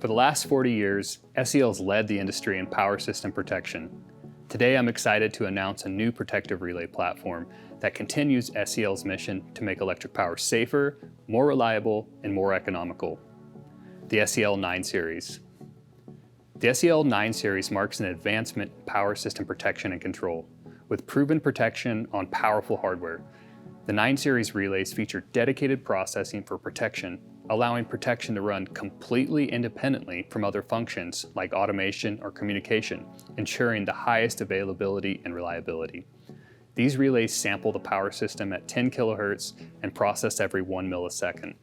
For the last 40 years, SEL's led the industry in power system protection. Today, I'm excited to announce a new protective relay platform that continues SEL's mission to make electric power safer, more reliable, and more economical. The SEL 9 Series. The SEL 9 Series marks an advancement in power system protection and control, with proven protection on powerful hardware. The 9 Series relays feature dedicated processing for protection, allowing protection to run completely independently from other functions like automation or communication, ensuring the highest availability and reliability. These relays sample the power system at 10 kHz and process every 1 millisecond.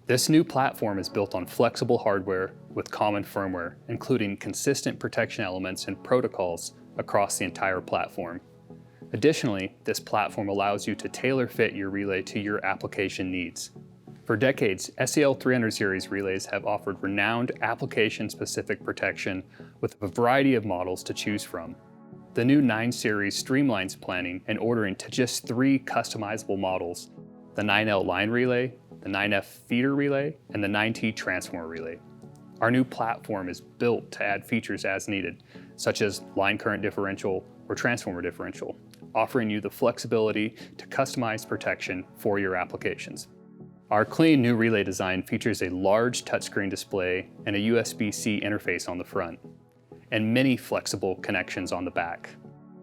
This new platform is built on flexible hardware with common firmware, including consistent protection elements and protocols across the entire platform. Additionally, this platform allows you to tailor-fit your relay to your application needs. For decades, SEL 300 series relays have offered renowned application-specific protection with a variety of models to choose from. The new 9 series streamlines planning and ordering to just 3 customizable models: the 9L line relay, the 9F feeder relay, and the 9T transformer relay. Our new platform is built to add features as needed, such as line current differential or transformer differential, offering you the flexibility to customize protection for your applications. Our clean new relay design features a large touchscreen display and a USB-C interface on the front, and many flexible connections on the back.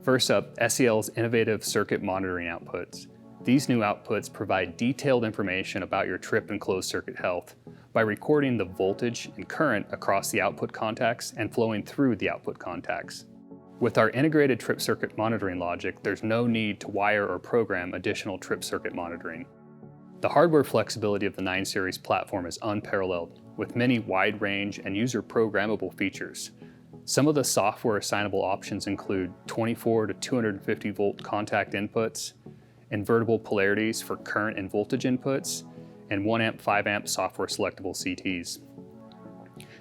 First up, SEL's innovative circuit monitoring outputs. These new outputs provide detailed information about your trip and closed circuit health by recording the voltage and current across the output contacts and flowing through the output contacts. With our integrated trip circuit monitoring logic, there's no need to wire or program additional trip circuit monitoring. The hardware flexibility of the 9 series platform is unparalleled, with many wide range and user programmable features. Some of the software assignable options include 24 to 250 volt contact inputs, invertible polarities for current and voltage inputs, and 1 amp 5 amp software selectable CTs.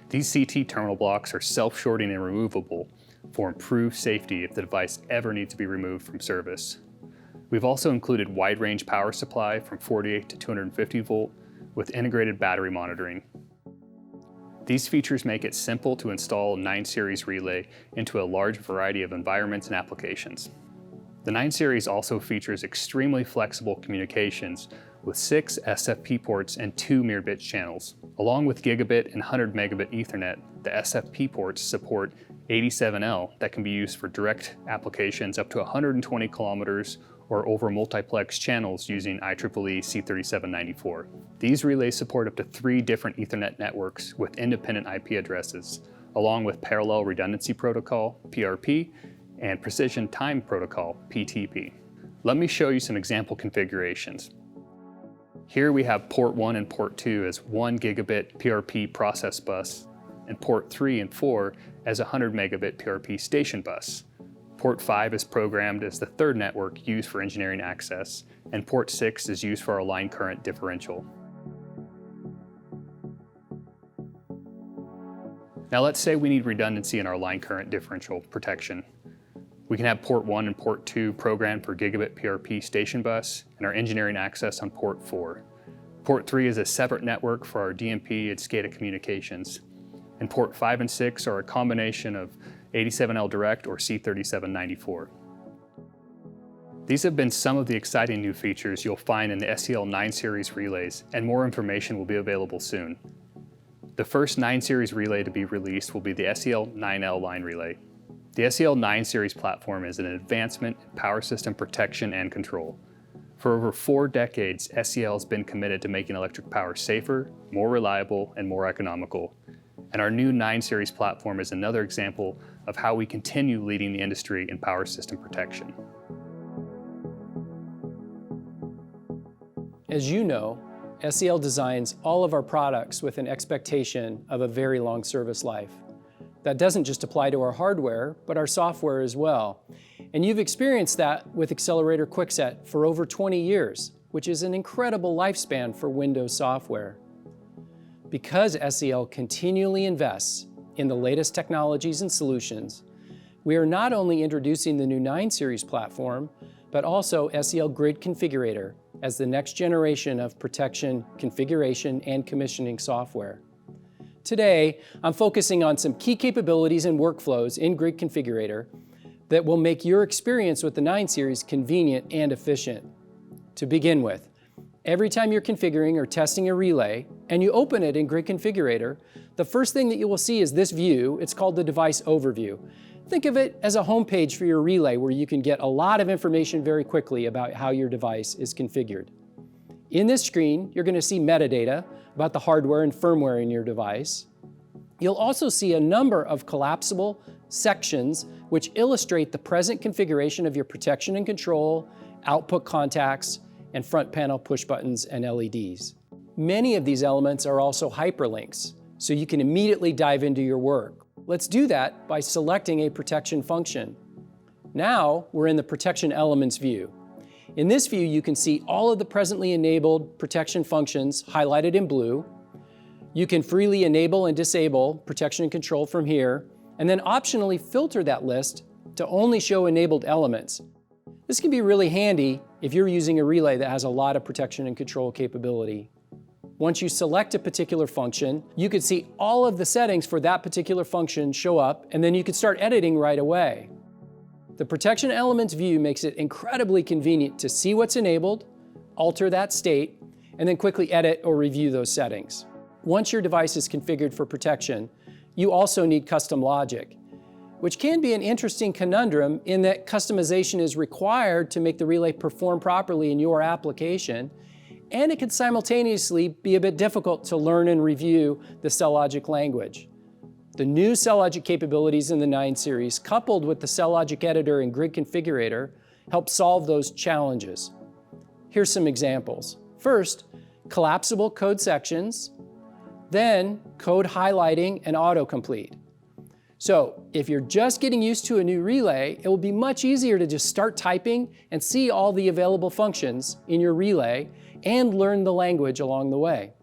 These CT terminal blocks are self-shorting and removable for improved safety if the device ever needs to be removed from service. We've also included wide range power supply from 48 to 250 volt with integrated battery monitoring. These features make it simple to install 9 series relay into a large variety of environments and applications. The 9 series also features extremely flexible communications with 6 SFP ports and 2 mirrored bit channels. Along with gigabit and 100 megabit Ethernet, the SFP ports support 87L that can be used for direct applications up to 120 kilometers or over multiplex channels using IEEE C3794. These relays support up to 3 different Ethernet networks with independent IP addresses, along with Parallel Redundancy Protocol, PRP, and Precision Time Protocol, PTP. Let me show you some example configurations. Here we have port 1 and port 2 as 1 gigabit PRP process bus, and port 3 and 4 as a 100 megabit PRP station bus. Port 5 is programmed as the 3rd network used for engineering access, and port 6 is used for our line current differential. Now let's say we need redundancy in our line current differential protection. We can have port 1 and port 2 programmed for gigabit PRP station bus and our engineering access on port 4. Port 3 is a separate network for our DMP and SCADA communications. And port 5 and 6 are a combination of 87L direct or C3794. These have been some of the exciting new features you'll find in the SEL 9 series relays, and more information will be available soon. The first 9 series relay to be released will be the SEL 9L line relay. The SEL 9 series platform is an advancement in power system protection and control. For over 4 decades, SEL has been committed to making electric power safer, more reliable, and more economical. And our new 9 series platform is another example of how we continue leading the industry in power system protection. As you know, SEL designs all of our products with an expectation of a very long service life. That doesn't just apply to our hardware, but our software as well. And you've experienced that with Accelerator Quickset for over 20 years, which is an incredible lifespan for Windows software. Because SEL continually invests in the latest technologies and solutions, we are not only introducing the new 9 series platform, but also SEL Grid Configurator as the next generation of protection, configuration, and commissioning software. Today, I'm focusing on some key capabilities and workflows in Grid Configurator that will make your experience with the 9 series convenient and efficient. To begin with, every time you're configuring or testing a relay and you open it in Grid Configurator, the first thing that you will see is this view. It's called the device overview. Think of it as a home page for your relay where you can get a lot of information very quickly about how your device is configured. In this screen, you're going to see metadata about the hardware and firmware in your device. You'll also see a number of collapsible sections which illustrate the present configuration of your protection and control, output contacts, and front panel push buttons and LEDs. Many of these elements are also hyperlinks, so you can immediately dive into your work. Let's do that by selecting a protection function. Now we're in the Protection Elements view. In this view, you can see all of the presently enabled protection functions highlighted in blue. You can freely enable and disable protection and control from here, and then optionally filter that list to only show enabled elements. This can be really handy if you're using a relay that has a lot of protection and control capability. Once you select a particular function, you can see all of the settings for that particular function show up, and then you can start editing right away. The Protection Elements view makes it incredibly convenient to see what's enabled, alter that state, and then quickly edit or review those settings. Once your device is configured for protection, you also need custom logic, which can be an interesting conundrum in that customization is required to make the relay perform properly in your application, and it can simultaneously be a bit difficult to learn and review the SEL Logic language. The new SEL Logic capabilities in the 9 series, coupled with the SEL Logic editor and Grid Configurator, help solve those challenges. Here's some examples. First, collapsible code sections, then code highlighting and autocomplete. So if you're just getting used to a new relay, it will be much easier to just start typing and see all the available functions in your relay and learn the language along the way.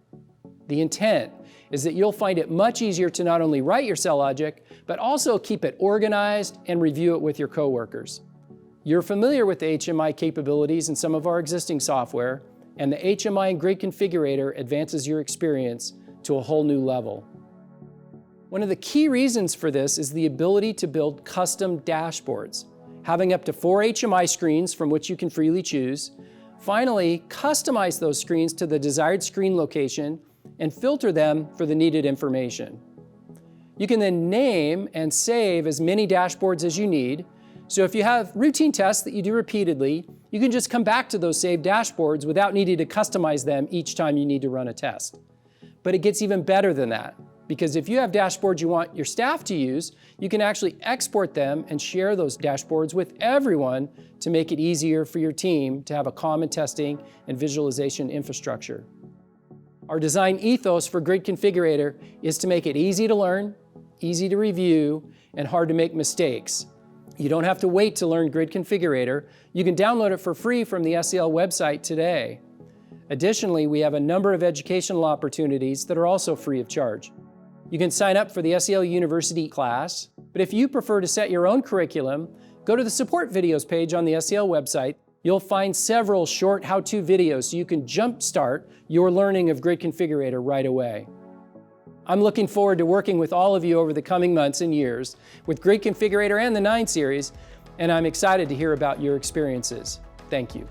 The intent is that you'll find it much easier to not only write your SEL Logic, but also keep it organized and review it with your coworkers. You're familiar with the HMI capabilities in some of our existing software, and the HMI and Grid Configurator advances your experience to a whole new level. One of the key reasons for this is the ability to build custom dashboards, having up to 4 HMI screens from which you can freely choose. Finally, customize those screens to the desired screen location and filter them for the needed information. You can then name and save as many dashboards as you need. So if you have routine tests that you do repeatedly, you can just come back to those saved dashboards without needing to customize them each time you need to run a test. But it gets even better than that, because if you have dashboards you want your staff to use, you can actually export them and share those dashboards with everyone to make it easier for your team to have a common testing and visualization infrastructure. Our design ethos for Grid Configurator is to make it easy to learn, easy to review, and hard to make mistakes. You don't have to wait to learn Grid Configurator. You can download it for free from the SEL website today. Additionally, we have a number of educational opportunities that are also free of charge. You can sign up for the SEL University class, but if you prefer to set your own curriculum, go to the support videos page on the SEL website. You'll find several short how-to videos so you can jumpstart your learning of Grid Configurator right away. I'm looking forward to working with all of you over the coming months and years with Grid Configurator and the 9 series, and I'm excited to hear about your experiences. Thank you.